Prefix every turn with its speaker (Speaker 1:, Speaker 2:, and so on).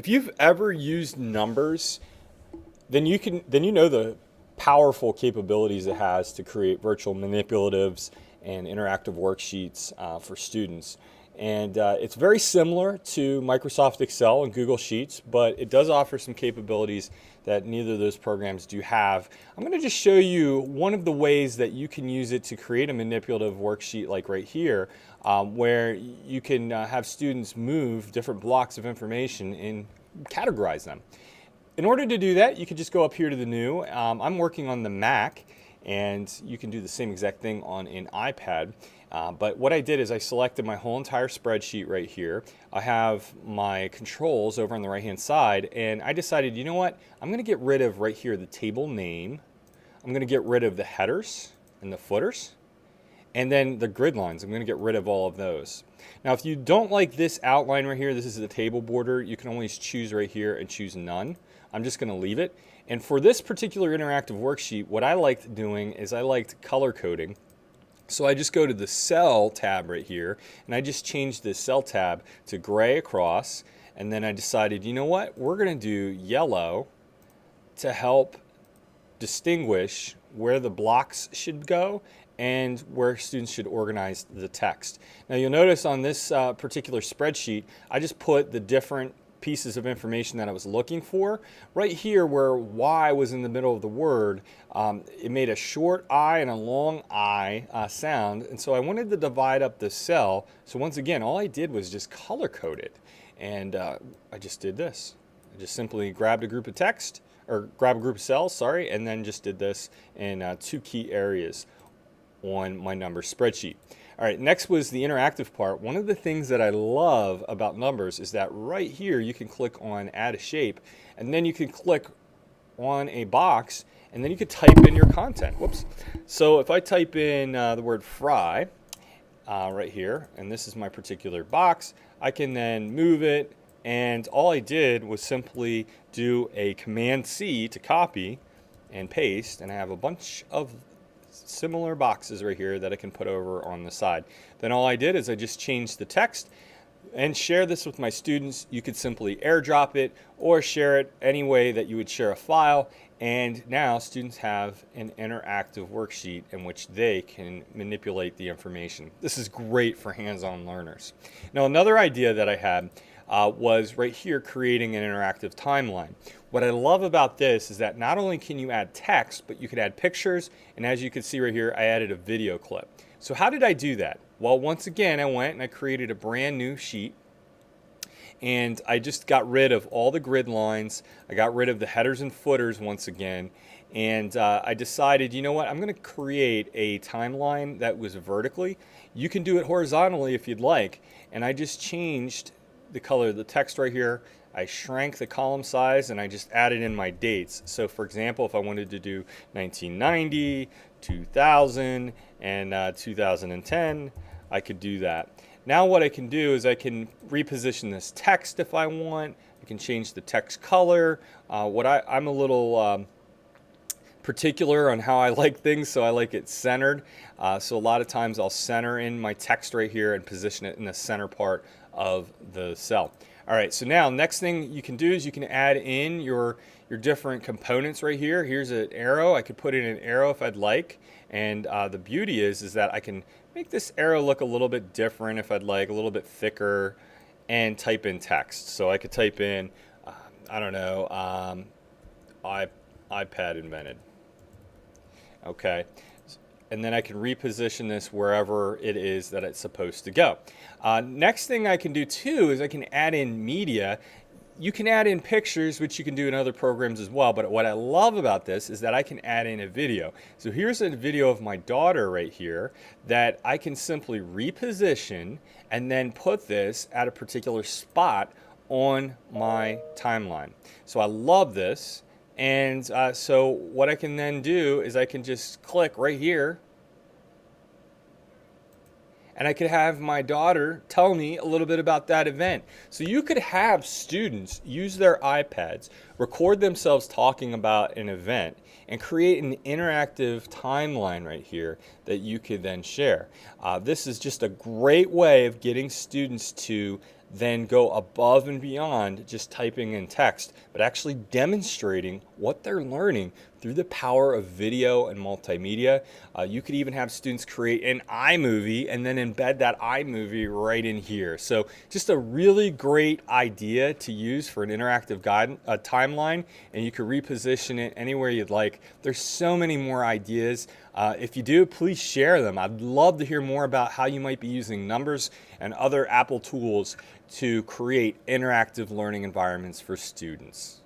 Speaker 1: If you've ever used numbers, then you know the powerful capabilities it has to create virtual manipulatives and interactive worksheets for students. And it's very similar to Microsoft Excel and Google Sheets, but it does offer some capabilities that neither of those programs do have. I'm going to just show you one of the ways that you can use it to create a manipulative worksheet like right here, where you can have students move different blocks of information and categorize them. In order to do that, you can just go up here to the new. I'm working on the Mac, and you can do the same exact thing on an iPad. But what I did is I selected my whole entire spreadsheet right here. I have my controls over on the right-hand side, and I decided, you know what? I'm going to get rid of right here the table name. I'm going to get rid of the headers and the footers. And then the grid lines, I'm going to get rid of all of those. Now, if you don't like this outline right here, this is the table border, you can always choose right here and choose none. I'm just going to leave it. And for this particular interactive worksheet, what I liked doing is I liked color coding. So I just go to the cell tab right here, and I just changed the cell tab to gray across. And then I decided, you know what? We're going to do yellow to help distinguish where the blocks should go and where students should organize the text. Now you'll notice on this particular spreadsheet, I just put the different pieces of information that I was looking for. Right here where Y was in the middle of the word, it made a short I and a long I sound, and so I wanted to divide up the cell. So once again, all I did was just color code it, and I just did this. I just simply grabbed a group of text, or grab a group of cells, sorry, and then just did this in two key areas on my numbers spreadsheet. All right, next was the interactive part. One of the things that I love about numbers is that right here you can click on add a shape, and then you can click on a box, and then you could type in your content. Whoops. So if I type in the word fry right here, and this is my particular box, I can then move it, and all I did was simply do a Command C to copy and paste, and I have a bunch of similar boxes right here that I can put over on the side. Then all I did is I just changed the text and share this with my students. You could simply airdrop it or share it any way that you would share a file, and now students have an interactive worksheet in which they can manipulate the information. This is great for hands-on learners. Now another idea that I had was right here creating an interactive timeline. What I love about this is that not only can you add text, but you can add pictures, and as you can see right here, I added a video clip. So how did I do that? Well, once again, I went and I created a brand new sheet, and I just got rid of all the grid lines. I got rid of the headers and footers once again, and I decided, you know what, I'm going to create a timeline that was vertically. You can do it horizontally if you'd like, and I just changed the color of the text right here. I shrank the column size, and I just added in my dates. So for example, if I wanted to do 1990, 2000, and 2010, I could do that. Now what I can do is I can reposition this text if I want. I can change the text color. I'm a little particular on how I like things, so I like it centered. So a lot of times I'll center in my text right here and position it in the center part of the cell. All right, so now next thing you can do is you can add in your different components right here. Here's an arrow. I could put in an arrow if I'd like, and the beauty is that I can make this arrow look a little bit different if I'd like, a little bit thicker, and type in text. So I could type in, I don't know, iPad invented. Okay. And then I can reposition this wherever it is that it's supposed to go. Next thing I can do too is I can add in media. You can add in pictures, which you can do in other programs as well, but what I love about this is that I can add in a video. So here's a video of my daughter right here that I can simply reposition and then put this at a particular spot on my timeline. So I love this. And so what I can then do is I can just click right here, and I could have my daughter tell me a little bit about that event. So you could have students use their iPads, record themselves talking about an event, and create an interactive timeline right here that you could then share. This is just a great way of getting students to then go above and beyond just typing in text, but actually demonstrating what they're learning through the power of video and multimedia. You could even have students create an iMovie and then embed that iMovie right in here. So just a really great idea to use for an interactive timeline, and you can reposition it anywhere you'd like. There's so many more ideas. If you do, please share them. I'd love to hear more about how you might be using numbers and other Apple tools to create interactive learning environments for students.